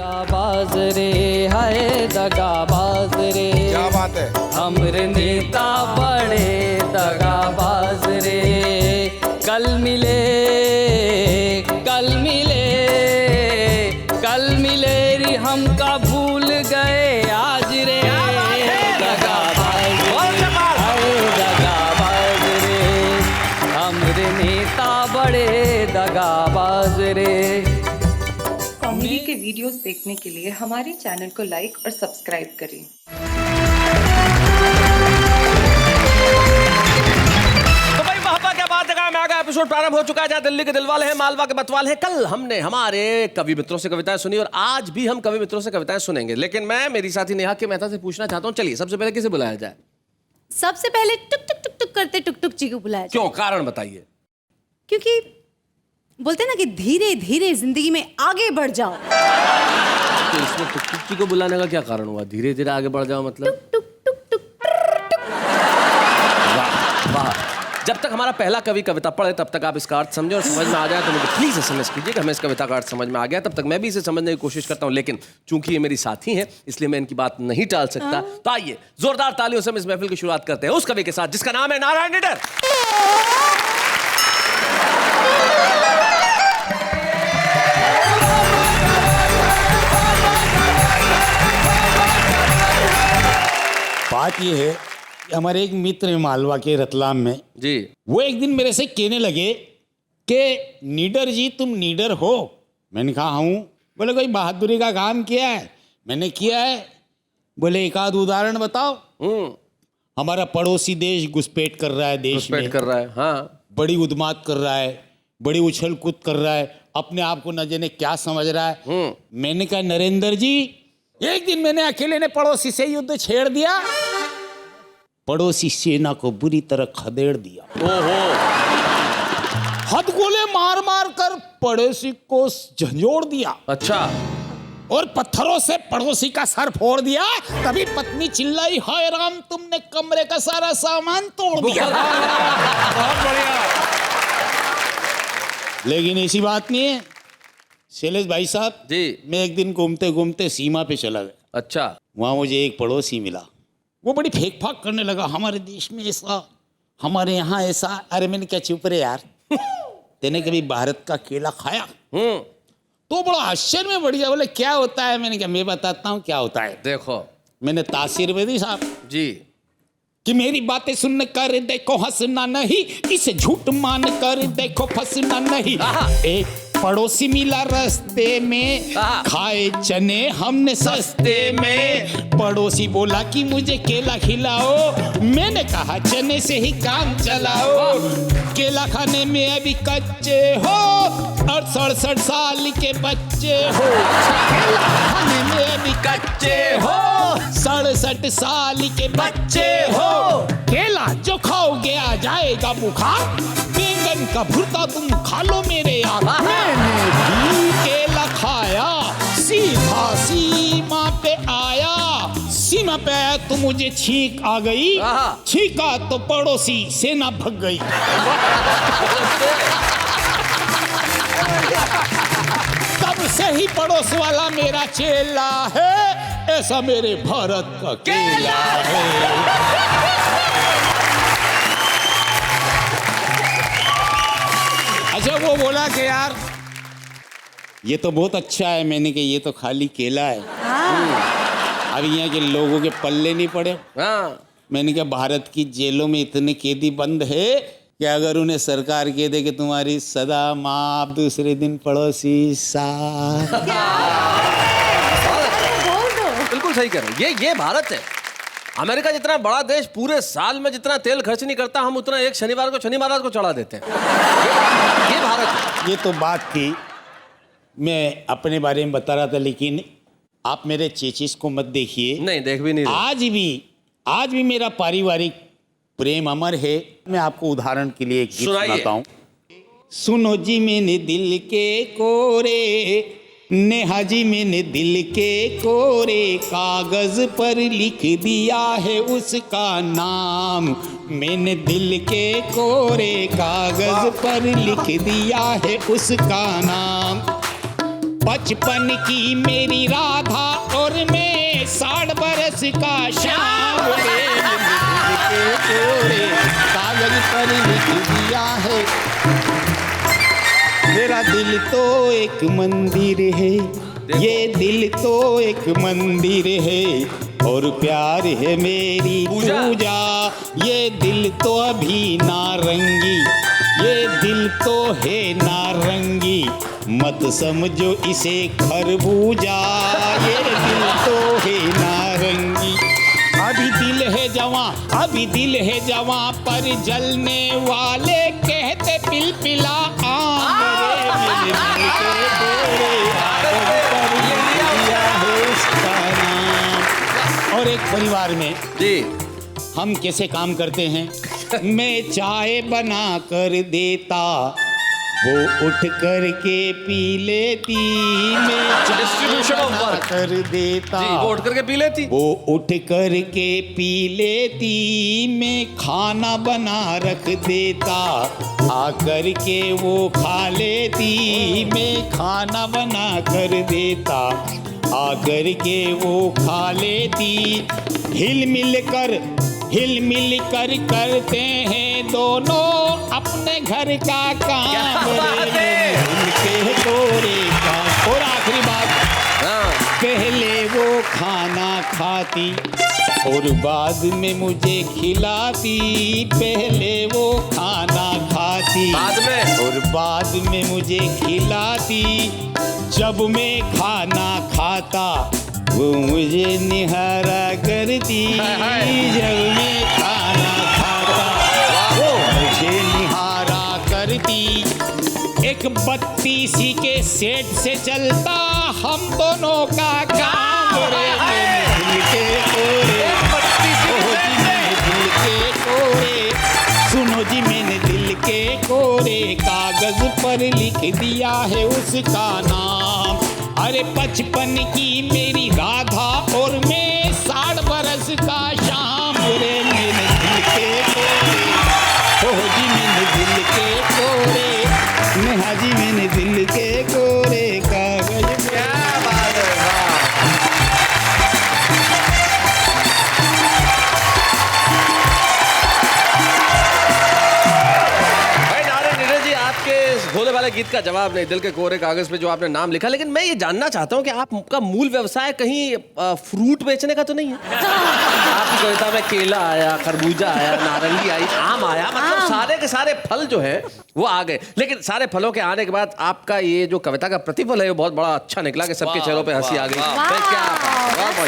दगाबाज रे हाय दगाबाज रे, क्या बात है। हमरे नेता बड़े दगाबाज रे, कल मिले कल मिले कल मिले री हमका भूल गए आज रे, दगाबाज हाय दगाबाज रे, हमरे नेता बड़े दगाबाज रे। कॉमेडी के वीडियोस देखने के लिए हमारे चैनल को लाइक और सब्सक्राइब करें। तो भाई वहाँ क्या बात है, मैं आगे एपिसोड प्रारंभ हो चुका है जहाँ दिल्ली के दिलवाले हैं, मालवा के मतवाले हैं। कल हमने हमारे कवि मित्रों से कविताएं सुनी और आज भी हम कवि मित्रों से कविताएं सुनेंगे, लेकिन मैं मेरी साथी नेहा के मेहता से पूछना चाहता हूँ, चलिए सबसे पहले किसे बुलाया जाए? सबसे पहले टुक टुक टुक टुक करते टुक टुक जी को बुलाया जाए। क्यों, कारण बताइए। क्योंकि बोलते हैं ना कि धीरे धीरे जिंदगी में आगे बढ़ जाओ। तो इसमें टुक टुक जी को बुलाने का क्या कारण हुआ? धीरे धीरे आगे बढ़ जाओ मतलब? टुक टुक टुक टुक। वाह वाह। जब तक हमारा पहला कवि कविता पढ़े तब तक आप इसका अर्थ समझे और समझ में आ जाए तो मुझे प्लीज SMS कीजिए कि हमें इस कविता का अर्थ समझ में आ गया। तब तक मैं भी इसे समझने की कोशिश करता हूँ, लेकिन चूंकि ये मेरी साथी हैं इसलिए मैं इनकी बात नहीं टाल सकता। तो आइए जोरदार तालियों से हम इस महफिल की शुरुआत करते हैं उस कवि के साथ जिसका नाम है नारायण निडर। बात ये है कि हमारे एक मित्र हैं मालवा के रतलाम में जी, वो एक दिन मेरे से कहने लगे कि नीडर जी तुम नीडर हो। मैंने कहा हूँ। बोले कोई बहादुरी का काम किया है? मैंने किया है। बोले एक आध उदाहरण बताओ। हमारा पड़ोसी देश घुसपैठ कर रहा है, देश में कर रहा है, हाँ बड़ी उद्मात कर रहा है, बड़ी उछल कूद कर रहा है, अपने आप को न जाने क्या समझ रहा है। मैंने कहा नरेंद्र जी एक दिन मैंने अकेले ने पड़ोसी से युद्ध छेड़ दिया, पड़ोसी सेना को बुरी तरह खदेड़ दिया। ओहो, हथगोले मार मार कर पड़ोसी को झंझोड़ दिया। अच्छा, और पत्थरों से पड़ोसी का सर फोड़ दिया। तभी पत्नी चिल्लाई हाय राम तुमने कमरे का सारा सामान तोड़ दिया। बहुत बढ़िया। लेकिन ऐसी बात नहीं है शैलेश भाई साहब जी, मैं एक दिन घूमते घूमते सीमा पे चला गया। अच्छा, वहां मुझे एक पड़ोसी मिला, वो बड़ी फेंक फाक करने लगा हमारे देश में ऐसा, हमारे यहाँ ऐसा। अरे मैंने क्या चुप रहे यार, तेने कभी भारत का केला खाया? तो बड़ा आश्चर्य में बढ़ गया। बोले क्या होता है? मैंने कहा मैं बताता हूँ क्या होता है। देखो मैंने तासीर में दी साहब जी कि मेरी बातें सुन कर देखो हंसना नहीं, इसे झूठ मान कर देखो फंसना नहीं। एक पड़ोसी मिला रास्ते में, खाए चने हमने सस्ते में। पड़ोसी बोला कि मुझे केला खिलाओ, मैंने कहा चने से ही काम चलाओ। केला खाने में अभी कच्चे हो और 67 साल के बच्चे हो। केला खाने में अभी कच्चे हो, 67 साल के बच्चे हो। केला जो खाओगे आ जाएगा बुखार, बैंगन का भुर्ता तुम खा लो मेरे यार। मैंने भी केला खाया, सीधा सीमा पे आया। सीमा पे आया तो मुझे छींक आ गई, छींका तो पड़ोसी सेना भग गई। तब से ही पड़ोस वाला मेरा चेला है, ऐसा मेरे भारत का केला है। अच्छा वो बोला कि यार ये तो बहुत अच्छा है। मैंने कहा ये तो खाली केला है, अब यहाँ के लोगों के पल्ले नहीं पड़े। मैंने कहा भारत की जेलों में इतने कैदी बंद है कि अगर उन्हें सरकार कह दे कि तुम्हारी सदा माफ, दूसरे दिन पड़ोसी साथ। बिल्कुल सही कह रहे हो। ये भारत है। अमेरिका जितना बड़ा देश पूरे साल में जितना तेल खर्च नहीं करता, हम उतना एक शनिवार को शनि महाराज को चढ़ा देते हैं। ये भारत है। ये तो बात थी, मैं अपने बारे में बता रहा था, लेकिन आप मेरे चेचिस को मत देखिए। नहीं, देख भी नहीं। आज भी मेरा पारिवारिक प्रेम अमर है। मैं आपको उदाहरण के लिए एक गीत सुनाता हूँ। सुनो जी मैंने दिल के कोरे, नेहा जी मैंने दिल के कोरे, कागज पर लिख दिया है उसका नाम। मैंने दिल के कोरे कागज पर लिख दिया है उसका नाम। बचपन की मेरी राधा और मैं 60 बरस का श्याम रे, मैंने दिल के कोरे कागज पर लिख दिया है। मेरा दिल तो एक मंदिर है, ये दिल तो एक मंदिर है, और प्यार है मेरी पूजा। ये दिल तो अभी नारंगी, ये दिल तो है नारंगी, मत समझो इसे खरबूजा। ये दिल तो है नारंगी, अभी दिल है जवां, अभी दिल है जवां, पर जलने वाले कहते पिलपिला आम रे, मेरे दिल के गोरे कागज पर लिख दिया है इसका नाम। और एक परिवार में जी हम कैसे काम करते हैं? मैं चाय बना कर देता, वो उठ कर के पी लेती। मैं चाय Distribution of बना work. कर देता, जी वो उठ करके पी लेती। वो उठ कर के पी लेती। मैं खाना बना रख देता, आकर के वो खा लेती। मैं खाना बना कर देता, आकर के वो खा लेती। हिल मिल कर करते हैं दोनों अपने घर का काम रे, दिल के कोरे का। और आखिरी बात, हाँ पहले वो खाना खाती और बाद में मुझे खिलाती। पहले वो खाना खाती बाद में और बाद में मुझे खिलाती। जब मैं खाना खाता वो मुझे निहारा करती। जब मैं खाना खाता वो मुझे निहारा करती। एक 32 के सेट से चलता हम दोनों का काम रे, मेरे दिल के कोरे। ओहो जी मेरे दिल के कोरे, सुनो जी मैंने दिल के कोरे कागज पर लिख दिया है उसका नाम। अरे बचपन की मेरी राधा और मैं 60 बरस का श्याम रे, मेरे दिल के कोरे। ओहो जी मैंने दिल के कोरे, नेहा जी मैंने दिल के कोरे कागज। क्या बात है, वाह। भाई नारायण नीरज जी, आपके इस भोले वाले गीत का जवाब नहीं, दिल के कोरे कागज पे जो आपने नाम लिखा। लेकिन मैं ये जानना चाहता हूँ कि आपका मूल व्यवसाय कहीं फ्रूट बेचने का तो नहीं है? आपकी कविता में केला आया, खरबूजा आया, नारंगी आई, आम आया, मतलब सारे के सारे फल जो है वो आ गए। लेकिन सारे फलों के आने के बाद आपका ये जो कविता का प्रतिफल है वो बहुत बड़ा अच्छा निकला कि सबके चेहरों पे हंसी आ गई। भाई क्या बात है।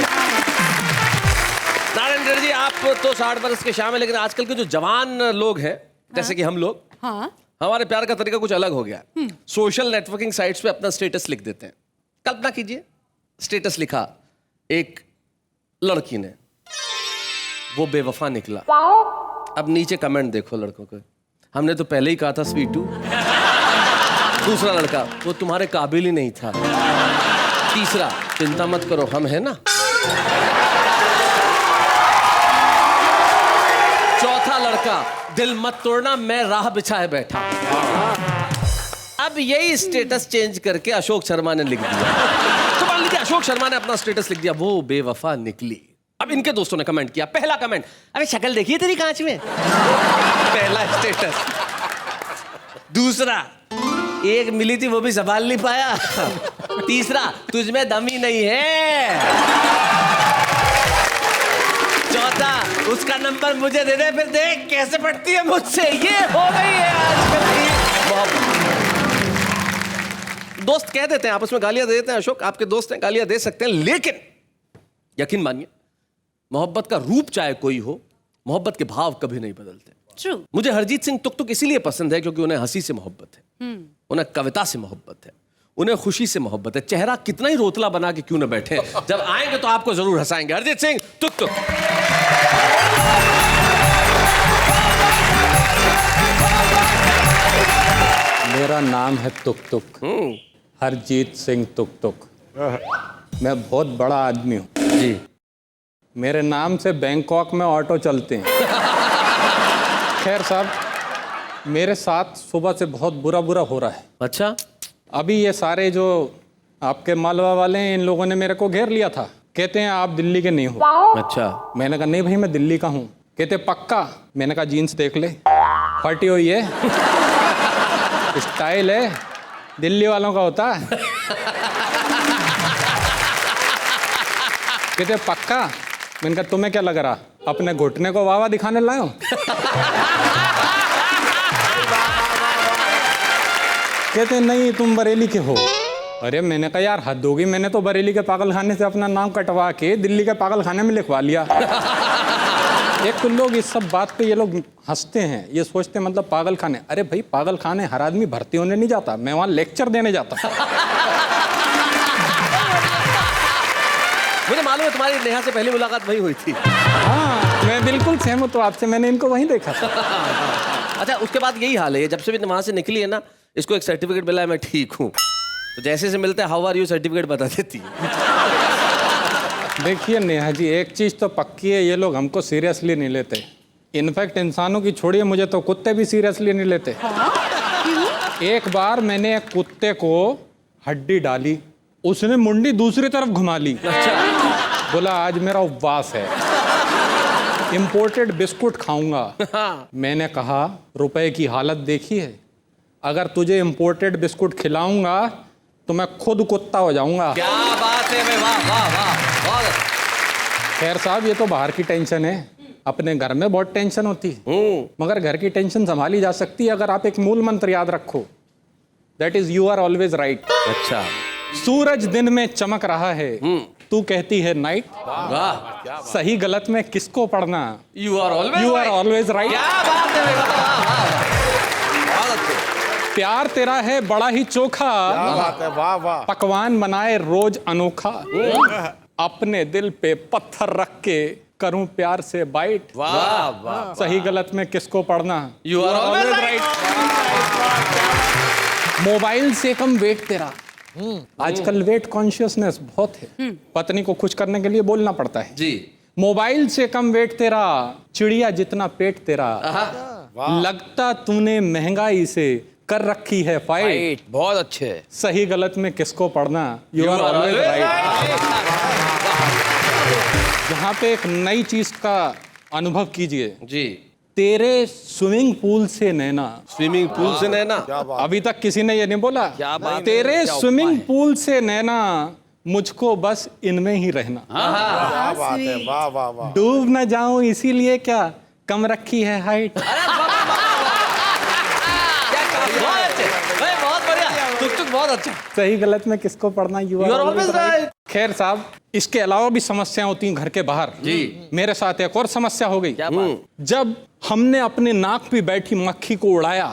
नारायण नीरज जी, आप तो 60 बरस के शाम है, लेकिन आजकल के जो जवान लोग हैं जैसे कि हम लोग, हाँ हमारे प्यार का तरीका कुछ अलग हो गया। सोशल नेटवर्किंग साइट्स पे अपना स्टेटस लिख देते हैं। कल्पना कीजिए, स्टेटस लिखा एक लड़की ने, वो बेवफा निकला। अब नीचे कमेंट देखो लड़कों के, हमने तो पहले ही कहा था स्वीटू। दूसरा लड़का, वो तुम्हारे काबिल ही नहीं था। तीसरा, चिंता मत करो हम है ना। चौथा लड़का, दिल मत तोड़ना मैं राह बिछाए बैठा। अब यही स्टेटस चेंज करके अशोक शर्मा ने लिख दिया। तो मान लीजिए अशोक शर्मा ने अपना स्टेटस लिख दिया, वो बेवफा निकली। अब इनके दोस्तों ने कमेंट किया। पहला कमेंट, अबे शक्ल देखिए तेरी कांच में। पहला स्टेटस। दूसरा, एक मिली थी वो भी संभाल नहीं पाया। तीसरा, तुझ में दम ही नहीं है। चौथा, उसका नंबर मुझे दे दे, फिर देख कैसे पड़ती है मुझसे। ये हो गई है आजकल की मोहब्बत। दोस्त कह देते हैं, आपस में गालियां दे देते हैं। अशोक, आपके दोस्त हैं, गालियां दे सकते हैं, लेकिन यकीन मानिए मोहब्बत का रूप चाहे कोई हो, मोहब्बत के भाव कभी नहीं बदलते। ट्रू। मुझे हरजीत सिंह तुक तुक इसीलिए पसंद है क्योंकि उन्हें हंसी से मोहब्बत है, उन्हें कविता से मोहब्बत है, उन्हें खुशी से मोहब्बत है। चेहरा कितना ही रोतला बना के क्यों न बैठे, जब आएंगे तो आपको जरूर हंसाएंगे। हरजीत सिंह तुक तुक। मेरा नाम है तुक तुक, हरजीत सिंह तुक तुक। मैं बहुत बड़ा आदमी हूँ जी। मेरे नाम से बैंकॉक में ऑटो चलते हैं। खैर साहब, मेरे साथ सुबह से बहुत बुरा हो रहा है। अच्छा। अभी ये सारे जो आपके मालवा वाले इन लोगों ने मेरे को घेर लिया था। कहते हैं आप दिल्ली के नहीं हो। अच्छा। मैंने कहा नहीं भाई मैं दिल्ली का हूँ। कहते पक्का? मैंने कहा जीन्स देख ले, फटी हुई है, स्टाइल है, दिल्ली वालों का होता है। कहते पक्का? मैंने कहा तुम्हें क्या लग रहा, अपने घुटने को वावा दिखाने लाए हो? कहते नहीं तुम बरेली के हो। अरे मैंने कहा यार हद होगी, मैंने तो बरेली के पागल खाने से अपना नाम कटवा के दिल्ली के पागल खाने में लिखवा लिया। एक तो लोग इस सब बात पे ये लोग हंसते हैं, ये सोचते हैं मतलब पागल खाने। अरे भाई पागल खाने हर आदमी भर्ती होने नहीं जाता, मैं वहाँ लेक्चर देने जाता। मुझे मालूम है तुम्हारी नेहा से पहली मुलाकात वही हुई थी। हाँ मैं बिल्कुल सहमत हूँ आपसे, मैंने इनको वहीं देखा था। अच्छा उसके बाद यही हाल है, जब से भी वहां से निकली है ना, इसको एक सर्टिफिकेट मिला है मैं ठीक हूँ, तो जैसे से मिलते हैं हाउ आर यू सर्टिफिकेट बता देती है। देखिए नेहा जी एक चीज़ तो पक्की है, ये लोग हमको सीरियसली नहीं लेते। इनफैक्ट इंसानों की छोड़िए, मुझे तो कुत्ते भी सीरियसली नहीं लेते। एक बार मैंने एक कुत्ते को हड्डी डाली, उसने मुंडी दूसरी तरफ घुमा ली। अच्छा। बोला आज मेरा उपवास है, इंपोर्टेड बिस्कुट खाऊंगा। मैंने कहा रुपए की हालत देखी है, अगर तुझे इंपोर्टेड बिस्कुट खिलाऊंगा तो मैं खुद कुत्ता हो जाऊंगा। क्या बात है भाई, वाह वाह वाह, बहुत अच्छा। खैर साहब ये तो बाहर की टेंशन है, अपने घर में बहुत टेंशन होती है, मगर घर की टेंशन संभाली जा सकती है अगर आप एक मूल मंत्र याद रखो, that is you are always right. अच्छा। सूरज दिन में चमक रहा है, तू कहती है नाइट। वाह। सही गलत में किसको पढ़ना, यू आर ऑलवेज राइट। क्या बात है भाई, वाह वाह, बहुत अच्छे। प्यार तेरा है बड़ा ही चोखा, वाह वाह। पकवान बनाए रोज अनोखा, अपने दिल पे पत्थर रख के करूं प्यार से बाइट। वाह वाह। सही गलत में किसको पढ़ना, you are always right. Mobile से कम वेट तेरा। आजकल वेट कॉन्शियसनेस बहुत है, पत्नी को खुश करने के लिए बोलना पड़ता है जी। मोबाइल से कम वेट तेरा, चिड़िया जितना पेट तेरा, लगता तूने महंगाई से कर रखी है फाइट। बहुत अच्छे। सही गलत में किसको पढ़ना, यू आर ऑलवेज राइट। यहाँ पे एक नई चीज का अनुभव कीजिए जी। तेरे स्विमिंग पूल से नैना। स्विमिंग पूल से नैना। अभी तक किसी ने ये नहीं बोला। क्या बात। तेरे स्विमिंग पूल से नैना, मुझको बस इनमें ही रहना। क्या बात है, वाह वाह वाह। डूब न जाऊं इसीलिए क्या कम रखी है हाइट। बहुत बढ़िया, तुक बहुत अच्छा। सही गलत में किसको पढ़ना, यू आर ऑलवेज राइट। खैर साहब इसके अलावा भी समस्याएं होती हैं घर के बाहर जी। मेरे साथ एक और समस्या हो गई। क्या बात? जब हमने अपने नाक पे बैठी मक्खी को उड़ाया,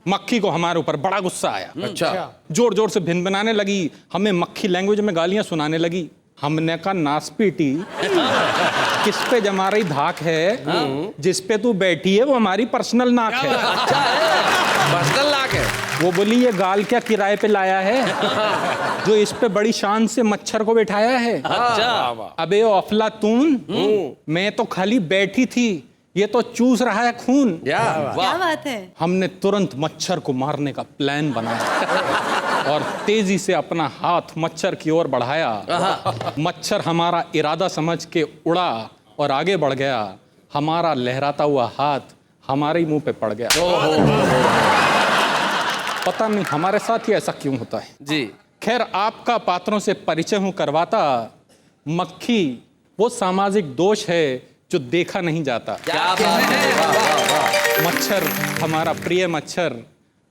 मक्खी को हमारे ऊपर बड़ा गुस्सा आया। अच्छा। जोर जोर से भिनभिनाने लगी, हमें मक्खी लैंग्वेज में गालियां सुनाने लगी। हमने कहा नासपीटी, किस पे जमा रही धाक है, जिस पे तू बैठी है वो हमारी पर्सनल नाक है। अच्छा है, पर्सनल नाक है। वो बोली ये गाल क्या किराए पे लाया है, जो इस पे बड़ी शान से मच्छर को बिठाया है। अच्छा। अबे ओ अफलातून, मैं तो खाली बैठी थी, ये तो चूस रहा है खून। क्या क्या बात है। हमने तुरंत मच्छर को मारने का प्लान बनाया और तेजी से अपना हाथ मच्छर की ओर बढ़ाया। मच्छर हमारा इरादा समझ के उड़ा और आगे बढ़ गया। हमारा लहराता हुआ हाथ हमारे ही मुंह पे पड़ गया। पता नहीं हमारे साथ ही ऐसा क्यों होता है जी। खैर आपका पात्रों से परिचय हूं करवाता। मक्खी वो सामाजिक दोष है जो देखा नहीं जाता। क्या बात है, वाह वाह वाह। मच्छर हमारा प्रिय मच्छर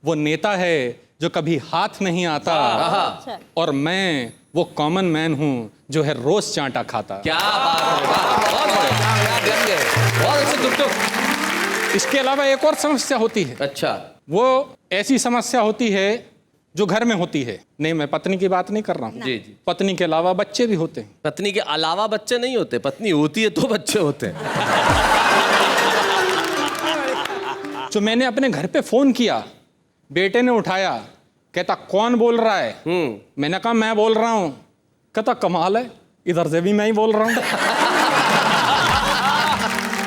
वो नेता है जो कभी हाथ नहीं आता। और मैं वो कॉमन मैन हूँ जो है रोज चांटा खाता। क्या बात है, वाह, बहुत बढ़िया, बहुत अच्छे तुक। इसके अलावा एक और समस्या होती है। अच्छा। वो ऐसी समस्या होती है जो घर में होती है। नहीं मैं पत्नी की बात नहीं कर रहा हूँ। जी जी। पत्नी के अलावा बच्चे भी होते हैं। पत्नी के अलावा बच्चे नहीं होते, पत्नी होती है तो बच्चे होते हैं। जो मैंने अपने घर पे फोन किया, बेटे ने उठाया, कहता कौन बोल रहा है। मैंने कहा मैं बोल रहा हूँ। कहता कमाल है, इधर से भी मैं ही बोल रहा हूँ।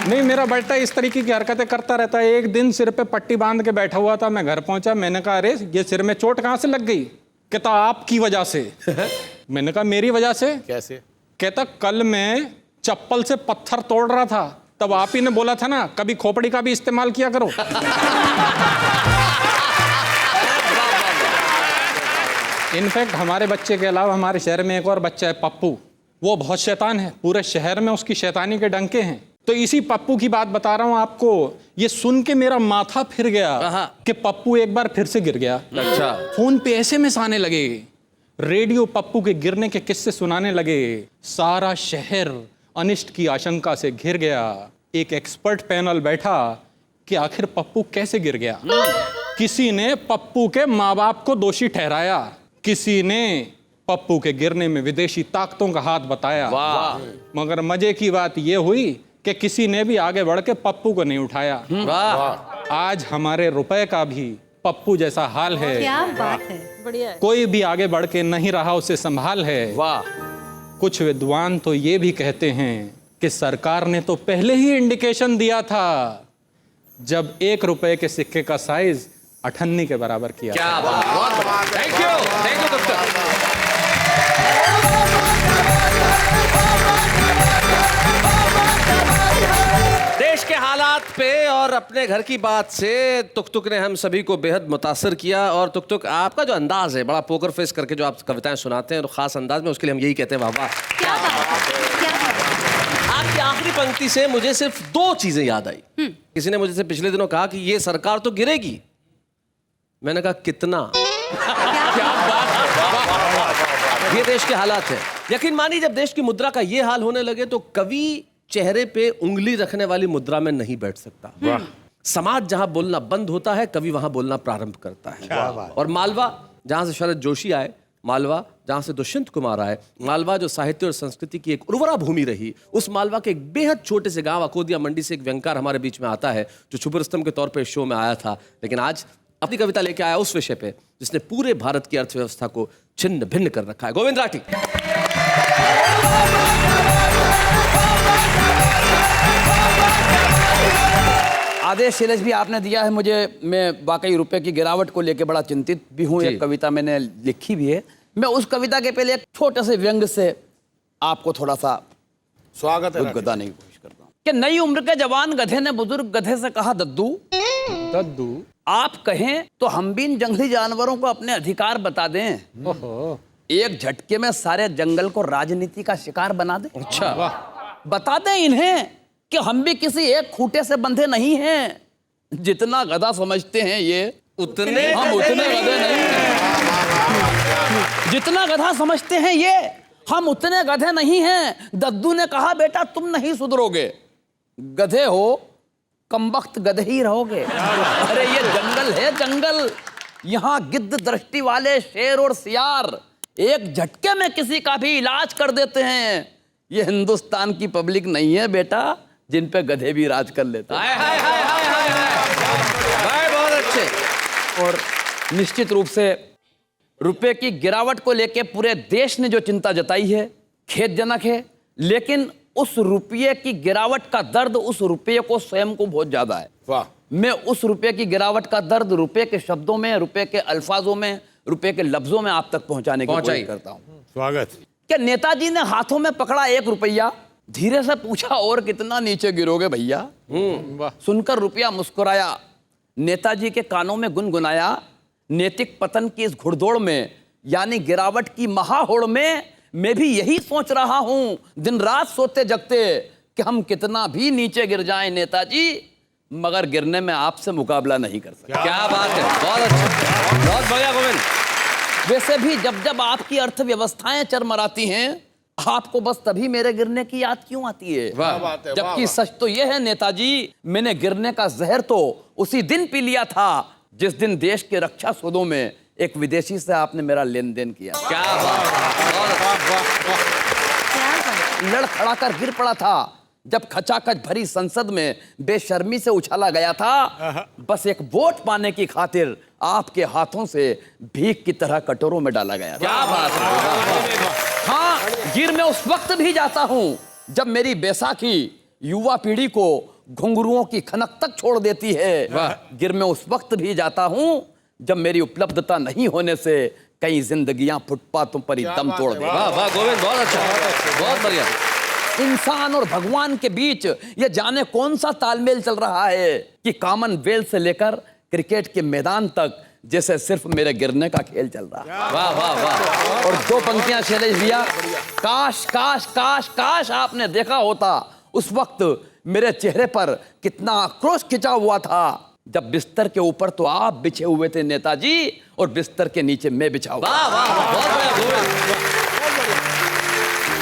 नहीं मेरा बेटा इस तरीके की हरकतें करता रहता है। एक दिन सिर पे पट्टी बांध के बैठा हुआ था, मैं घर पहुंचा, मैंने कहा अरे ये सिर में चोट कहाँ से लग गई। कहता आपकी वजह से। मैंने कहा मेरी वजह से? कैसे? कहता कल मैं चप्पल से पत्थर तोड़ रहा था, तब आप ही ने बोला था ना कभी खोपड़ी का भी इस्तेमाल किया करो। इनफैक्ट हमारे बच्चे के अलावा हमारे शहर में एक और बच्चा है पप्पू, वो बहुत शैतान है, पूरे शहर में उसकी शैतानी के डंके हैं। तो इसी पप्पू की बात बता रहा हूं आपको। ये सुन के मेरा माथा फिर गया कि पप्पू एक बार फिर से गिर गया। अच्छा। फोन पे SMS आने लगे, रेडियो पप्पू के गिरने के किस्से सुनाने लगे। सारा शहर अनिष्ट की आशंका से घिर गया। एक एक्सपर्ट पैनल बैठा कि आखिर पप्पू कैसे गिर गया। किसी ने पप्पू के माँ बाप को दोषी ठहराया, किसी ने पप्पू के गिरने में विदेशी ताकतों का हाथ बताया। मगर मजे की बात यह हुई कि किसी ने भी आगे बढ़ के पप्पू को नहीं उठाया। आज हमारे रुपए का भी पप्पू जैसा हाल है। क्या बात है, बढ़िया है। कोई भी आगे बढ़ के नहीं रहा उसे संभाल है। वाह। कुछ विद्वान तो ये भी कहते हैं कि सरकार ने तो पहले ही इंडिकेशन दिया था जब 1 रुपए के सिक्के का साइज 98 के बराबर किया। क्या बात। Thank you doctor. देश के हालात पे और अपने घर की बात से तुक ने हम सभी को बेहद मुतासर किया। और तुक आपका जो अंदाज है, बड़ा पोकर फेस करके जो आप कविताएं सुनाते हैं, और खास अंदाज में, उसके लिए हम यही कहते हैं वाह वाह। क्या बात है, क्या बात है। आपकी आखिरी पंक्ति से मुझे सिर्फ 2 चीजें याद आई। किसी ने मुझे पिछले दिनों कहा कि ये सरकार तो गिरेगी। मैंने कहा कितना। ये देश के हालात है। यकीन मानिए जब देश की मुद्रा का ये हाल होने लगे तो कवि चेहरे पे उंगली रखने वाली मुद्रा में नहीं बैठ सकता। समाज जहां बोलना बंद होता है, कवि वहां बोलना प्रारंभ करता है। और मालवा जहां से शरद जोशी आए, मालवा जहां से दुष्यंत कुमार आए, मालवा जो साहित्य और संस्कृति की एक उर्वरा भूमि रही, उस मालवा के एक बेहद छोटे से गांव अकोदिया मंडी से एक व्यंगकार हमारे बीच में आता है जो छुपरस्तम के तौर पे शो में आया था, लेकिन आज अपनी कविता लेके आया उस विषय पे जिसने पूरे भारत की अर्थव्यवस्था को छिन्न भिन्न कर रखा है। गोविंद राठी। आदेश शैलेश भी आपने दिया है मुझे। मैं वाकई रुपए की गिरावट को लेकर बड़ा चिंतित भी हूँ। एक कविता मैंने लिखी भी है। मैं उस कविता के पहले एक छोटे से व्यंग से आपको थोड़ा सा स्वागत है। बताने की कोशिश करता हूँ कि नई उम्र के जवान गधे ने बुजुर्ग गधे से कहा, दद्दू आप कहें तो हम भी इन जंगली जानवरों को अपने अधिकार बता दें। एक झटके में सारे जंगल को राजनीति का शिकार बना दें। अच्छा। बता दें इन्हें कि हम भी किसी एक खूंटे से बंधे नहीं हैं। जितना गधा समझते हैं ये उतने हम उतने गधे नहीं हैं। जितना गधा समझते हैं ये हम उतने गधे नहीं हैं। दद्दू ने कहा, बेटा तुम नहीं सुधरोगे, गधे हो कमबख्त गधे ही रहोगे। अरे ये जंगल है जंगल, यहाँ गिद्ध दृष्टि वाले शेर और सियार एक झटके में किसी का भी इलाज कर देते हैं। ये हिंदुस्तान की पब्लिक नहीं है बेटा जिन पे गधे भी राज कर लेते हैं। बहुत अच्छे। और निश्चित रूप से रुपए की गिरावट को लेकर पूरे देश ने जो चिंता जताई है खेदजनक है, लेकिन उस रुपये की गिरावट का दर्द उस रुपये को स्वयं को बहुत ज्यादा है। वाह। मैं उस रुपये की गिरावट का दर्द रुपये के शब्दों में, रुपये के अल्फाजों में, रुपये के लफ्जों में आप तक पहुंचाने की कोशिश करता हूं। स्वागत। क्या नेताजी ने हाथों में पकड़ा 1 रुपया, धीरे से पूछा और कितना नीचे गिरोगे भैया। सुनकर रुपया मुस्कुराया, नेताजी के कानों में गुनगुनाया, नैतिक पतन की इस घुड़दौड़ में यानी गिरावट की महाहोड़ में मैं भी यही सोच रहा हूं दिन रात सोते जगते कि हम कितना भी नीचे गिर जाएं नेताजी, मगर गिरने में आपसे मुकाबला नहीं कर सकते। क्या बात है, बहुत अच्छा, बहुत बढ़िया गोविंद। वैसे भी जब जब आपकी अर्थव्यवस्थाएं चरमराती हैं आपको बस तभी मेरे गिरने की याद क्यों आती है। जबकि सच तो यह है नेताजी, मैंने गिरने का जहर तो उसी दिन पी लिया था जिस दिन देश के रक्षा सौदों में एक विदेशी से आपने मेरा लेन देन किया। क्या लड़ खड़ा कर गिर पड़ा था जब खचाखच भरी संसद में बेशर्मी से उछाला गया था, बस एक वोट पाने की खातिर आपके हाथों से भीख की तरह कटोरों में डाला गया। क्या बात है। हाँ, गिर मैं उस वक्त भी जाता हूं जब मेरी बैसाखी युवा पीढ़ी को घुंघरुओं की खनक तक छोड़ देती है। गिर मैं उस वक्त भी जाता हूं जब मेरी उपलब्धता नहीं होने से कई जिंदगियां फुटपाथों पर ही दम तोड़ दे। वाह वाह गोविंद, बहुत अच्छा, बहुत बढ़िया। इंसान और भगवान के बीच ये जाने कौन सा तालमेल चल रहा है कि कॉमनवेल्थ से लेकर क्रिकेट के मैदान तक जैसे सिर्फ मेरे गिरने का खेल चल रहा है। वाह वाह वाह। और 2 पंक्तियां शैलेश भैया, काश काश काश काश आपने देखा होता उस वक्त मेरे चेहरे पर कितना आक्रोश खिंचा हुआ था, जब बिस्तर के ऊपर तो आप बिछे हुए थे नेताजी और बिस्तर के नीचे मैं बिछा हुआ। वाह वाह वाह, बहुत बढ़िया गोविंद।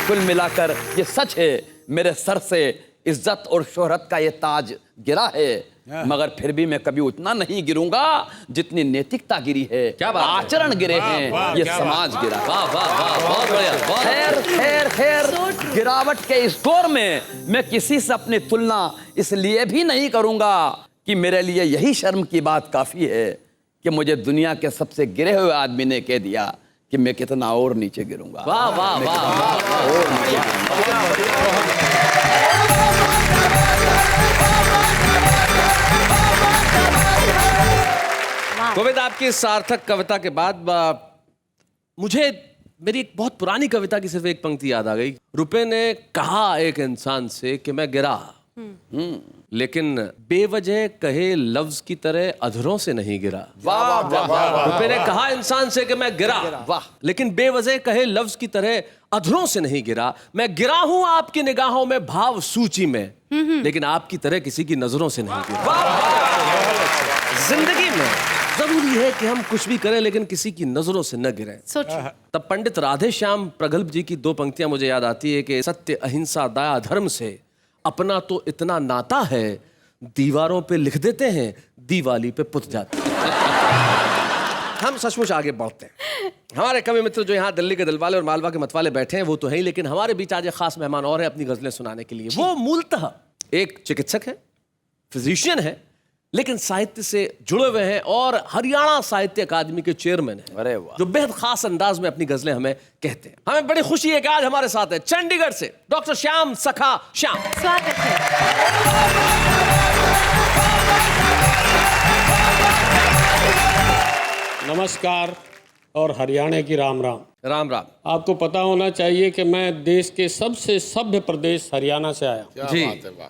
कुल मिलाकर ये सच है, मेरे सर से इज्जत और शोहरत का ये ताज गिरा है, मगर फिर भी मैं कभी उतना नहीं गिरूंगा जितनी नैतिकता गिरी है। क्या बात है? आचरण गिरे हैं, ये समाज गिरा। वाह वाह वाह, बहुत बढ़िया, बहुत खैर खैर खैर, गिरावट के इस दौर में मैं किसी से अपनी तुलना इसलिए भी नहीं करूंगा कि मेरे लिए यही शर्म की बात काफी है कि मुझे दुनिया के सबसे गिरे हुए आदमी ने कह दिया कि मैं कितना और नीचे गिरूंगा। वाह वाह वाह। गोविंद, आपकी इस सार्थक कविता के बाद मुझे मेरी एक बहुत पुरानी कविता की सिर्फ एक पंक्ति याद आ गई। रुपए ने कहा एक इंसान से कि मैं गिरा, लेकिन बेवजह कहे लफ्ज की तरह अधरों से नहीं गिरा। वाह वाह वाह। रुपए ने कहा इंसान से कि मैं गिरा, वाह। लेकिन बेवजह कहे लफ्ज की तरह अधरों से नहीं गिरा। मैं गिरा हूं आपकी निगाहों में भाव सूची में, लेकिन आपकी तरह किसी की नजरों से नहीं गिरा। जिंदगी में जरूरी है कि हम कुछ भी करें लेकिन किसी की नजरों से न गिरें। तब पंडित राधे श्याम प्रगल्भ जी की 2 पंक्तियां मुझे याद आती है कि सत्य अहिंसा दया धर्म से अपना तो इतना नाता है, दीवारों पे लिख देते हैं दीवाली पे पुत जाते हैं। हम सचमुच आगे बढ़ते हैं। हमारे कवि मित्र जो यहाँ दिल्ली के दिलवाले और मालवा के मतवाले बैठे हैं वो तो है ही, लेकिन हमारे बीच आज एक खास मेहमान और है अपनी गजलें सुनाने के लिए। वो मूलतः एक चिकित्सक है, फिजिशियन है, लेकिन साहित्य से जुड़े हुए हैं और हरियाणा साहित्य अकादमी के चेयरमैन हैं। अरे वाह। जो बेहद खास अंदाज में अपनी गजलें हमें कहते हैं। हमें बड़ी खुशी है कि आज हमारे साथ है चंडीगढ़ से डॉक्टर श्याम सखा श्याम। स्वागत है। नमस्कार और हरियाणा की राम राम। राम राम। आपको पता होना चाहिए कि मैं देश के सबसे सभ्य प्रदेश हरियाणा से आया। जी।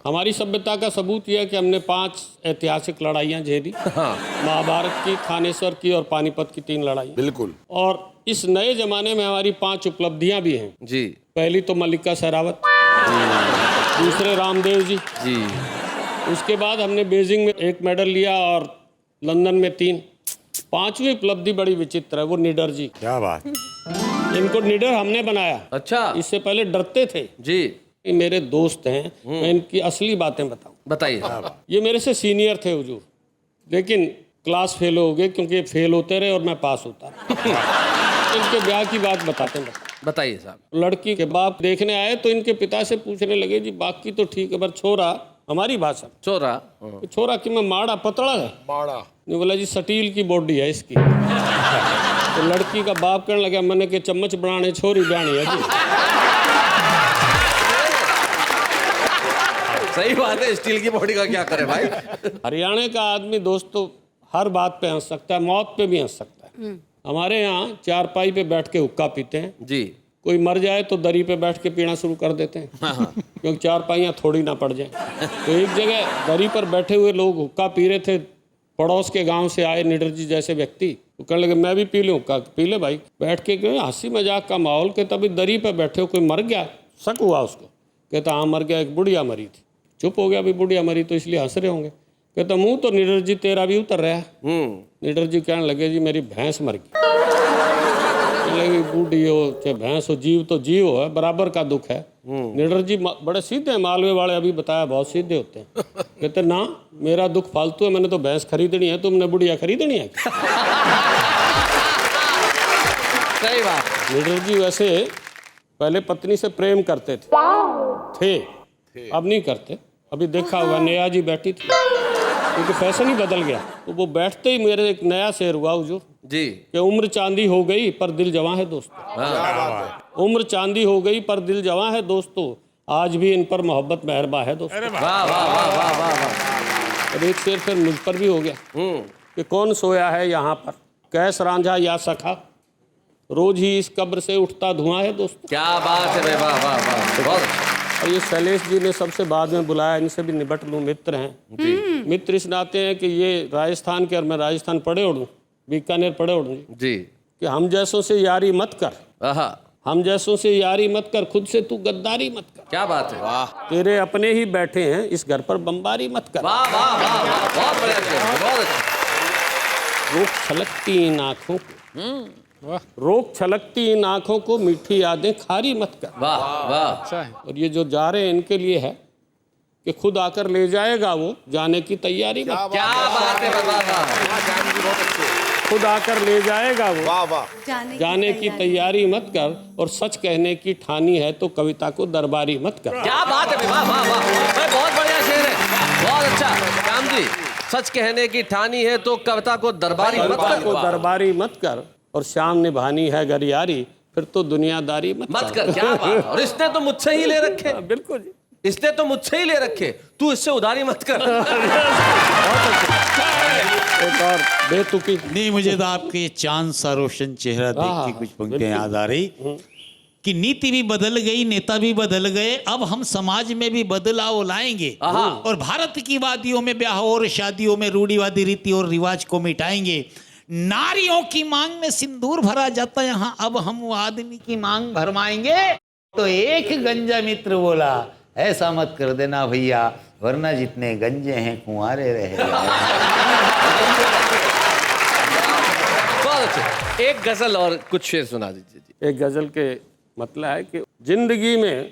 हमारी सभ्यता का सबूत यह है कि हमने 5 ऐतिहासिक लड़ाइयाँ झेली। हाँ। महाभारत की, थानेश्वर की और पानीपत की 3 लड़ाई। बिल्कुल। और इस नए जमाने में हमारी 5 उपलब्धियाँ भी हैं। जी। पहली तो मल्लिका शेरावत, दूसरे रामदेव जी, उसके बाद हमने बीजिंग में 1 मेडल लिया और लंदन में 3। 5वीं उपलब्धि बड़ी विचित्र है, वो निडर जी। क्या बात। इनको निडर हमने बनाया। अच्छा। इससे पहले डरते थे। जी। ये मेरे दोस्त हैं, मैं इनकी असली बातें बताऊं। बताइए। ये मेरे से सीनियर थे हुजूर, लेकिन क्लास फेल हो गए क्योंकि फेल होते रहे और मैं पास होता रहा। इनके ब्याह की बात बताते हैं। बताइए साहब। लड़की के बाप देखने आए तो इनके पिता से पूछने लगे, जी बाकी तो ठीक है पर छोरा, हमारी भाषा चोरा। छोरा कि मैं माड़ा पतला है। माड़ा। ने बोला जी स्टील की बॉडी है इसकी। तो लड़की का बाप कहने लगा, मैंने के चम्मच बनाने छोरी ब्याणी है जी। सही बात है, स्टील की बॉडी का क्या करे भाई। हरियाणा का आदमी दोस्तों हर बात पे हंस सकता है, मौत पे भी हंस सकता है। हमारे यहाँ चारपाई पे बैठ के हुक्का पीते हैं। जी। कोई मर जाए तो दरी पे बैठ के पीना शुरू कर देते हैं, क्योंकि चारपाइयाँ थोड़ी ना पड़ जाए। तो एक जगह दरी पर बैठे हुए लोग हुक्का पी रहे थे। पड़ोस के गांव से आए निडर जी जैसे व्यक्ति, तो कहने लगे मैं भी पी लूँ। हुक्का पी ले भाई। बैठ के क्यों, हंसी मजाक का माहौल के, तभी दरी पे बैठे हो, कोई मर गया, शक हुआ उसको। कहता हाँ मर गया, एक बुढ़िया मरी थी। चुप हो गया, भाई बुढ़िया मरी तो इसलिए हंस रहे होंगे। कहता मुँह तो निडर जी तेरा भी उतर रहा है। निडर जी कहने लगे, जी मेरी भैंस मर गई। बूढ़ी हो चाहे भैंस हो, जीव तो जीव है, बराबर का दुख है। निडर जी बड़े सीधे हैं, मालवे वाले अभी बताया बहुत सीधे होते हैं। कहते ना मेरा दुख फालतू है, मैंने तो भैंस खरीदनी है, तुमने बुढ़िया खरीदनी है। सही बात। निडर जी वैसे पहले पत्नी से प्रेम करते थे, अब नहीं करते। अभी देखा हुआ नेहा जी बैठी थी, क्योंकि फैशन ही बदल गया। तो वो बैठते ही मेरे एक नया शेर हुआ हुजूर जी कि उम्र चांदी हो गई पर दिल जवां है दोस्तों। उम्र चांदी हो गई पर दिल जवां है दोस्तों, आज भी इन पर मोहब्बत मेहरबा है दोस्तों। वाह वाह वाह वाह वाह। और एक शेर फिर मुझ पर भी हो गया कि कौन सोया है यहाँ पर, कैस रांझा या सखा, रोज ही इस कब्र से उठता धुआं है दोस्तों। क्या बात है भाई, वाह वाह वाह, बहुत अच्छा। और ये शैलेश जी ने सबसे बाद में बुलाया, इनसे भी निबट लूँ, मित्र हैं। मित्र इस नाते हैं कि ये राजस्थान के और मैं राजस्थान पढ़े उड़ूँ, बीकानेर पढ़े उड़ूँ जी, कि हम जैसों से यारी मत कर, आहा, हम जैसों से यारी मत कर, खुद से तू गद्दारी मत कर। क्या बात है, वाह तेरे अपने ही बैठे हैं, इस घर पर बमबारी मत कर। वाह वाह वाह वाह, बहुत बढ़िया शेर, बहुत अच्छा। रोक छलकती इन आँखों को, रोक छलकती इन आँखों को, मीठी यादें खारी मत कर। वाह वाह, अच्छा है। और ये जो जा रहे हैं इनके लिए है कि खुद आकर ले जाएगा वो, जाने की तैयारी मत। क्या बात है, वाह वाह, खुद आकर ले जाएगा वो, वाह वाह। जाने की तैयारी मत कर, और सच कहने की ठानी है तो कविता को दरबारी मत कर। क्या बात है भाई, वाह वाह वाह, भाई बहुत बढ़िया शेर है, बहुत अच्छा। श्याम जी, सच कहने की ठानी है तो कविता को दरबारी मत कविता कर, को दरबारी मत कर, और शाम निभानी है गरियारी, फिर तो दुनियादारी मत कर। क्या बात। और इसने तो मुझसे ही ले रखे, बिल्कुल जी। इसने तो मुझसे ही ले रखे, तू इससे उधारी मत कर। एक और बेतुकी। नहीं, मुझे तो आपके चांद सा रोशन चेहरा देख के कुछ पंक्तियां याद आ रही कि नीति भी बदल गई, नेता भी बदल गए, अब हम समाज में भी बदलाव लाएंगे और भारत की वादियों में ब्याह और शादियों में रूढ़िवादी रीति और रिवाज को मिटाएंगे। नारियों की मांग में सिंदूर भरा जाता यहाँ, अब हम वो आदमी की मांग भरमाएंगे। तो एक गंजा मित्र बोला, ऐसा मत कर देना भैया, वरना जितने गंजे हैं कुंवारे रहे। बहुत अच्छे। एक गजल और कुछ शेर सुना दीजिए जी। एक गजल के मतलब है कि जिंदगी में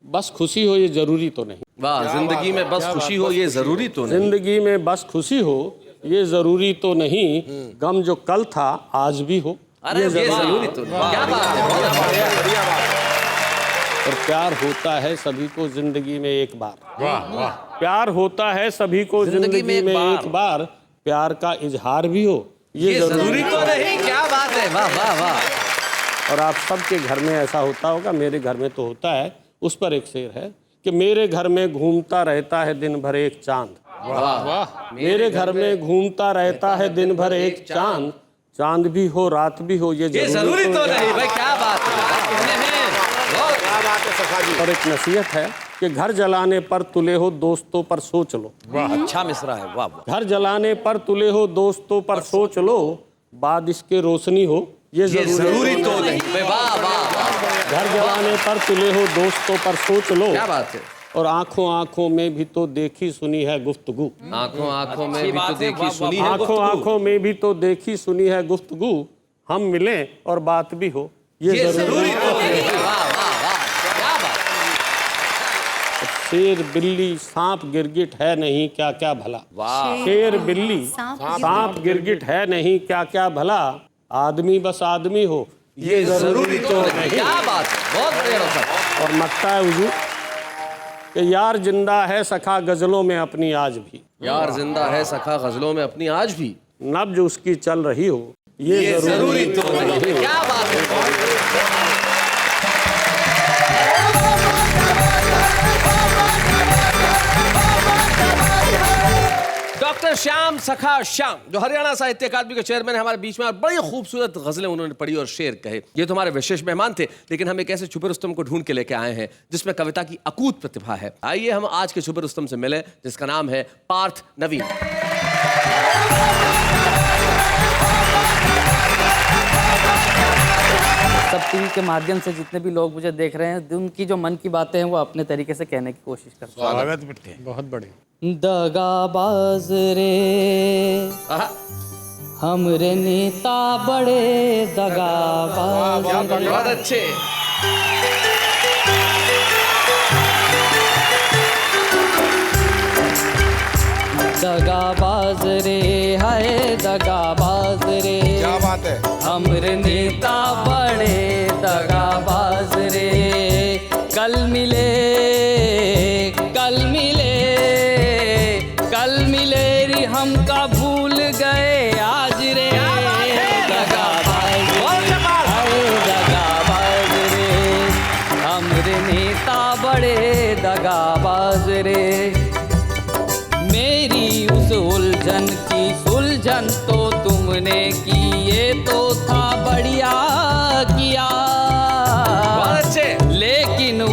बस खुशी हो ये जरूरी तो नहीं। वाह, जिंदगी में बस खुशी हो ये जरूरी तो नहीं। जिंदगी में बस खुशी हो ये जरूरी तो नहीं, गम जो कल था आज भी हो अरे ये जरूरी तो नहीं। क्या बात है, बहुत अच्छा। और प्यार होता है सभी को जिंदगी में एक बार। प्यार होता है सभी को जिंदगी में एक बार, प्यार का इजहार भी हो ये जरूरी तो नहीं। क्या बात है, वाह वाह वाह। और आप सबके घर में ऐसा होता होगा, मेरे घर में तो होता है। उस पर एक शेर है कि मेरे घर में घूमता रहता है दिन भर एक चांद। वाह, मेरे घर में घूमता रहता है दिन भर एक चांद, चांद भी हो रात भी हो ये जरूरी तो नहीं। भाई क्या बात है। और एक नसीहत है कि घर जलाने पर तुले हो दोस्तों पर सोच लो। अच्छा मिसरा है, वाह। घर जलाने पर तुले हो दोस्तों पर सोच लो, बाद इसके रोशनी हो ये जरूरी तो नहीं। वाह वाह। घर जलाने पर तुले हो दोस्तों पर सोच लो। क्या बात है। और आंखों आंखों में भी तो देखी सुनी है गुफ्तगू। आंखों आंखों में भी तो देखी सुनी है, आंखों आंखों में भी तो देखी सुनी है गुफ्तगू, हम मिलें और बात भी हो ये जरूरी तो नहीं। वाह वाह वाह, क्या बात। शेर बिल्ली सांप गिरगिट है नहीं क्या क्या भला। शेर बिल्ली सांप गिरगिट है नहीं क्या क्या भला, आदमी बस आदमी हो ये जरूरी तो नहीं। क्या बात है, बहुत बढ़िया। और मक्ता है हुजूर कि यार जिंदा है सखा गजलों में अपनी आज भी। यार जिंदा है सखा गजलों में अपनी आज भी, नब्ज उसकी चल रही हो ये जरूरी तो नहीं। क्या बात है। डॉक्टर श्याम सखा श्याम, जो हरियाणा साहित्य अकादमी के चेयरमैन है, हमारे बीच में, और बड़ी खूबसूरत गजलें उन्होंने पढ़ी और शेर कहे। ये तो हमारे विशेष मेहमान थे, लेकिन हम एक ऐसे छुपे रुस्तम को ढूंढ के लेके आए हैं जिसमें कविता की अकूत प्रतिभा है। आइए हम आज के छुपे रुस्तम से मिले, जिसका नाम है पार्थ नवीन। सब टीवी के माध्यम से जितने भी लोग मुझे देख रहे हैं, उनकी जो मन की बातें हैं वो अपने तरीके से कहने की कोशिश करते हैं। स्वागत मिलते बहुत बड़े। दगाबाज रे हमरे नेता बड़े दगाबाज। बहुत अच्छे। दगाबाज रे हाय दगाबाज रे, क्या बात है। हमरे नेता बड़े दगाबाज रे, कल मिले कल मिले कल मिले रे, हमका भूल गए आज रे। दगाबाज हाय दगाबाज रे, हमरे नेता बड़े दगाबाज रे, मेरी उस उलझन की सुलझन तो तुमने की, ये तो था बढ़िया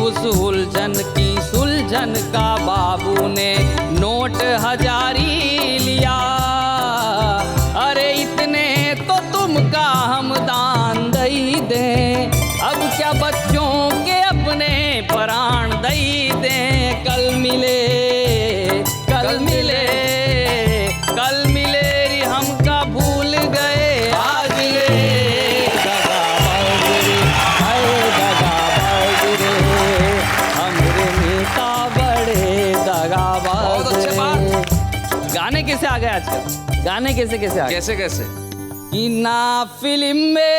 उस उलझन की सुलझन का बाबू ने नोट हजारी लिया। अरे इतने तो तुमका हम दान दई दें, अब क्या बच्चों के अपने प्राण दई दें। कल मिले कल मिले कल मिले रे हमका भूल गए आज ले। दगाबाज रे हाय दगाबाज रे, हमरे नेता बड़े दगाबाज रे। गाने कैसे आ गए आजकल? गाने कैसे कैसे आ गए? कैसे कैसे? कि ना फिल्म में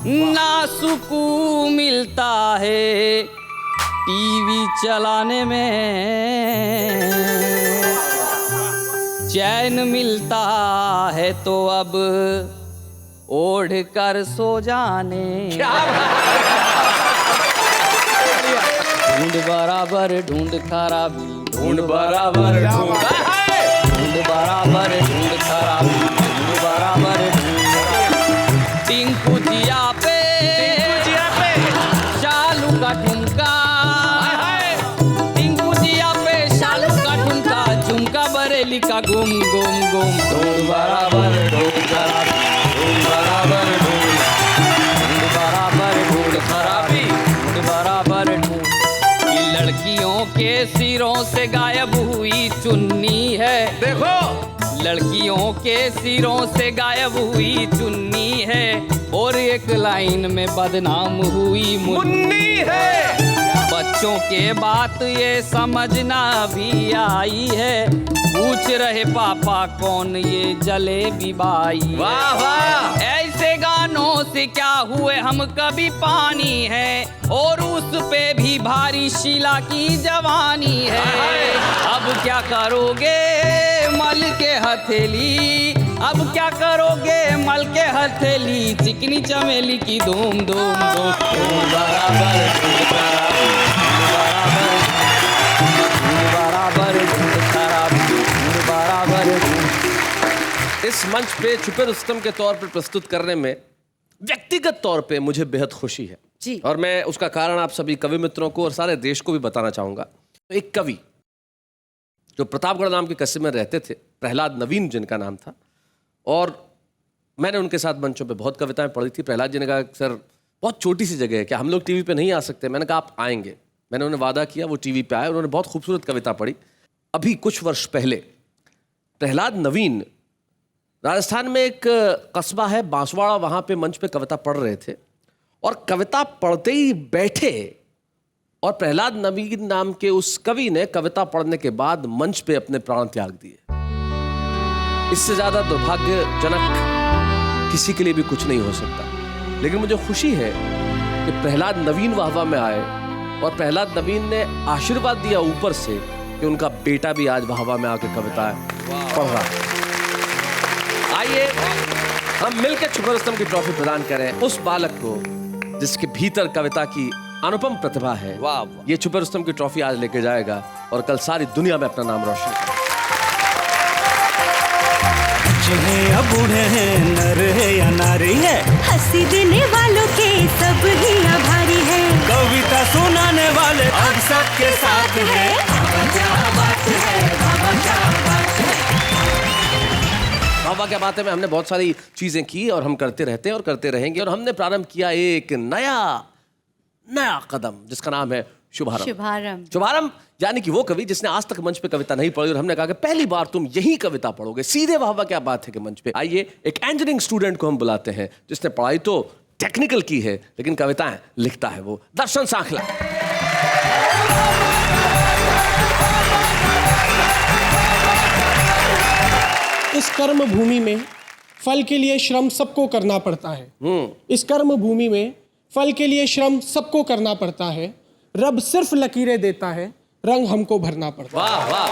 ना सुकून मिलता है टीवी चलाने में, चैन मिलता है तो अब ओढ़ कर सो जाने। ढूंढ बराबर ढूंढ खराबी, ढूंढ बराबर ढूंढ बराबर ढूंढ खराबी, ढूंढ बराबर ढूंढ। टिंकू जिया पे शालू का ठुमका, टिंकू जिया पे शालू का ठुमका, झुमका बरेली का गुम गुम गुम। ढूंढ बराबर ढूंढ खराबी, ढूंढ बराबर ढूंढ बराबर ढूंढ खराबी, ढूंढ बराबर ढूंढ। लड़कियों के सिरों से गायब हुई चुन्नी है, देखो लड़कियों के सिरों से गायब हुई चुन्नी है, और एक लाइन में बदनाम हुई मुन्नी है। बच्चों के बात ये समझना भी आई है, पूछ रहे पापा कौन ये जलेबी बाई। वाह वाह, ऐसे गानों से क्या हुए हम कभी पानी है, और उस पे भी भारी शीला की जवानी है। अब क्या करोगे मल के हथेली, अब क्या करोगे मल के हथेली, चिकनी चमेली की धूम धूम धूम। बराबर बराबर बराबर। इस मंच पे छुपे रुस्तम के तौर पर प्रस्तुत करने में व्यक्तिगत तौर पे मुझे बेहद खुशी है जी। और मैं उसका कारण आप सभी कवि मित्रों को और सारे देश को भी बताना चाहूँगा। एक कवि जो प्रतापगढ़ नाम के कस्बे में रहते थे, प्रहलाद नवीन जिनका नाम था, और मैंने उनके साथ मंचों पे बहुत कविताएं पढ़ी थी। प्रहलाद जी ने कहा सर बहुत छोटी सी जगह है, क्या हम लोग टीवी पे नहीं आ सकते? मैंने कहा आप आएंगे। मैंने उन्हें वादा किया, वो टीवी पे आए, उन्होंने बहुत खूबसूरत कविता पढ़ी। अभी कुछ वर्ष पहले प्रहलाद नवीन राजस्थान में एक कस्बा है बांसवाड़ा, वहाँ पे मंच पे कविता पढ़ रहे थे, और कविता पढ़ते ही बैठे और प्रहलाद नवीन नाम के उस कवि ने कविता पढ़ने के बाद मंच पे अपने प्राण त्याग दिए। इससे ज्यादा दुर्भाग्यजनक किसी के लिए भी कुछ नहीं हो सकता। लेकिन मुझे खुशी है कि प्रहलाद नवीन वाहवा में आए, और प्रहलाद नवीन ने आशीर्वाद दिया ऊपर से कि उनका बेटा भी आज वाहवा में आकर कविताएं पढ़ रहा है। आइए हम मिलकर छुपे रुस्तम की ट्रॉफी प्रदान करें उस बालक को जिसके भीतर कविता की अनुपम प्रतिभा है। वाह, ये छुपे रुस्तम की ट्रॉफी आज लेके जाएगा और कल सारी दुनिया में अपना नाम रोशन करेगा। चाहे अब बूढ़े हैं, नर है या नारी है, हंसी देने वालों के सब ही आभारी है, कविता सुनाने वाले अब सबके साथ है। बाबा क्या बात है में हमने बहुत सारी चीजें की और हम करते रहते हैं और करते रहेंगे, और हमने प्रारंभ किया एक नया कदम जिसका नाम है शुभारंभ। शुभारंभ। शुभारंभ यानी कि वो कवि जिसने आज तक मंच पे कविता नहीं पढ़ी, और हमने कहा कि पहली बार तुम यही कविता पढ़ोगे सीधे। वाह क्या बात है कि मंच पे आइए एक इंजीनियरिंग स्टूडेंट को हम बुलाते हैं जिसने पढ़ाई तो टेक्निकल की है लेकिन कविताएं लिखता है, वो दर्शन सांखला। इस कर्म भूमि में फल के लिए श्रम सबको करना पड़ता है। इस कर्म भूमि में फल के लिए श्रम सबको करना पड़ता है, रब सिर्फ लकीरें देता है, रंग हमको भरना पड़ता है। वाह वाह,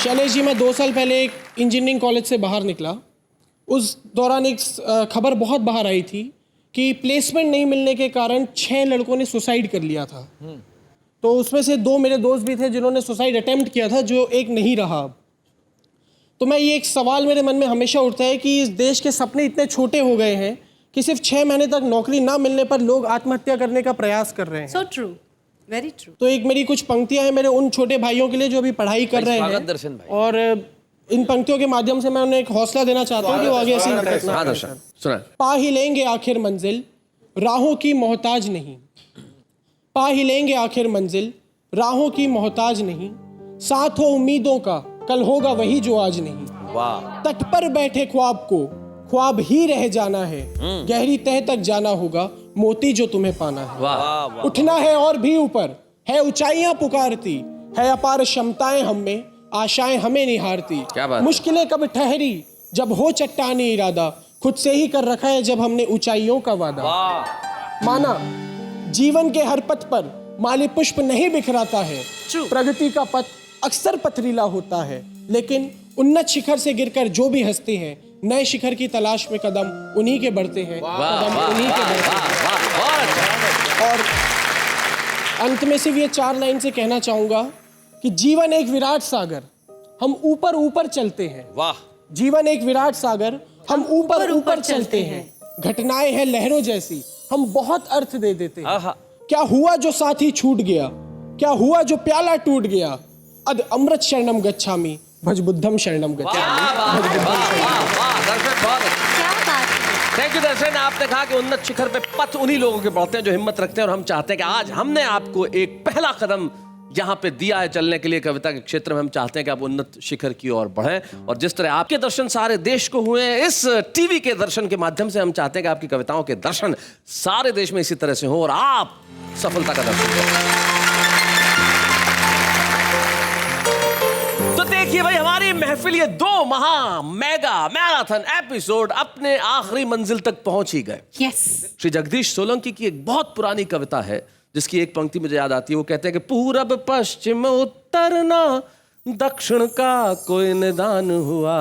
शैलेश जी, मैं 2 साल पहले एक इंजीनियरिंग कॉलेज से बाहर निकला। उस दौरान एक खबर बहुत बाहर आई थी कि प्लेसमेंट नहीं मिलने के कारण 6 लड़कों ने सुसाइड कर लिया था। तो उसमें से 2 मेरे दोस्त भी थे जिन्होंने सुसाइड अटेम्प्ट किया था, जो एक नहीं रहा। तो मैं ये एक सवाल मेरे मन में हमेशा उठता है कि इस देश के सपने इतने छोटे हो गए हैं कि सिर्फ 6 महीने तक नौकरी ना मिलने पर लोग आत्महत्या करने का प्रयास कर रहे हैं। So true, very true. तो एक मेरी कुछ पंक्तियां हैं मेरे उन छोटे भाइयों के लिए जो अभी पढ़ाई कर रहे हैं, दर्शन भाई। और इन पंक्तियों के माध्यम से मैं उन्हें एक हौसला देना चाहता हूँ कि वो आगे ऐसी हाँ दर्शन सुना। पा ही लेंगे आखिर मंजिल, राहों की मोहताज नहीं। पा ही लेंगे आखिर मंजिल, राहों की मोहताज नहीं। साथ हो उम्मीदों का, कल होगा वही जो आज नहीं। वाह। तट पर बैठे ख्वाब को ख्वाब ही रह जाना है, गहरी तह तक जाना होगा, मोती जो तुम्हें पाना है। वाह। उठना है और भी ऊपर, है ऊंचाइयां पुकारती, है अपार क्षमताएं हम में, आशाएं हमें निहारती। क्या बात है? मुश्किलें कब ठहरी जब हो चट्टानी इरादा, खुद से ही कर रखा है जब हमने ऊंचाइयों का वादा। माना जीवन के हर पथ पर माली पुष्प नहीं बिखराता है, प्रगति का पथ अक्सर पथरीला होता है, लेकिन उन्नत शिखर से गिरकर जो भी हंसते हैं, नए शिखर की तलाश में कदम उन्हीं के बढ़ते हैं, कदम उन्हीं के बढ़ते हैं। और अंत में सिर्फ ये 4 लाइन से कहना चाहूंगा कि जीवन एक विराट सागर, हम ऊपर ऊपर चलते हैं। वाह। जीवन एक विराट सागर, हम ऊपर ऊपर चलते हैं। घटनाएं हैं लहरों जैसी, हम बहुत अर्थ दे देते हैं। क्या हुआ जो साथी छूट गया, क्या हुआ जो प्याला टूट गया, अद अमृत शरणम गच्छामि, भज बुद्धम शरणम गच्छामि। थैंक यू दर्शन। आपने कहा कि उन्नत शिखर पे पथ उन्हीं लोगों के बढ़ते हैं जो हिम्मत रखते हैं, और हम चाहते हैं कि आज हमने आपको एक पहला कदम यहाँ पे दिया है चलने के लिए कविता के क्षेत्र में। हम चाहते हैं कि आप उन्नत शिखर की ओर बढ़ें, और जिस तरह आपके दर्शन सारे देश को हुए हैं इस टीवी के दर्शन के माध्यम से, हम चाहते हैं कि आपकी कविताओं के दर्शन सारे देश में इसी तरह से हो और आप सफलता का दर्शन करें। तो देखिए भाई, हमारी महफिल ये 2 महा मेगा मैराथन एपिसोड अपने आखिरी मंजिल तक पहुंच ही गए। यस। श्री जगदीश सोलंकी की एक बहुत पुरानी कविता है जिसकी एक पंक्ति मुझे याद आती है। वो कहते हैं कि पूरब पश्चिम उत्तर ना दक्षिण का कोई निदान हुआ,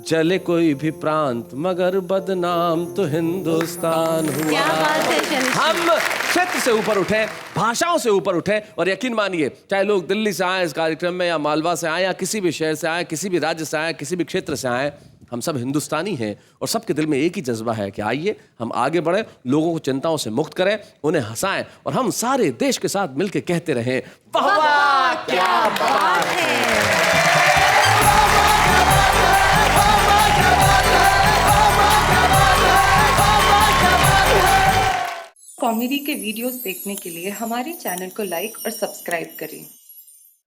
जले कोई भी प्रांत मगर बदनाम तो हिंदुस्तान हुआ। क्या बात है शैलेश। हम क्षेत्र से ऊपर उठे, भाषाओं से ऊपर उठे, और यकीन मानिए चाहे लोग दिल्ली से आए इस कार्यक्रम में, या मालवा से आए, या किसी भी शहर से आए, किसी भी राज्य से आए, किसी भी क्षेत्र से आए, हम सब हिंदुस्तानी हैं और सबके दिल में एक ही जज्बा है कि आइए हम आगे बढ़ें, लोगों को चिंताओं से मुक्त करें, उन्हें हंसाएं, और हम सारे देश के साथ मिलकर कहते रहें वाह वाह क्या बात है। कॉमेडी के वीडियोस देखने के लिए हमारे चैनल को लाइक और सब्सक्राइब करें।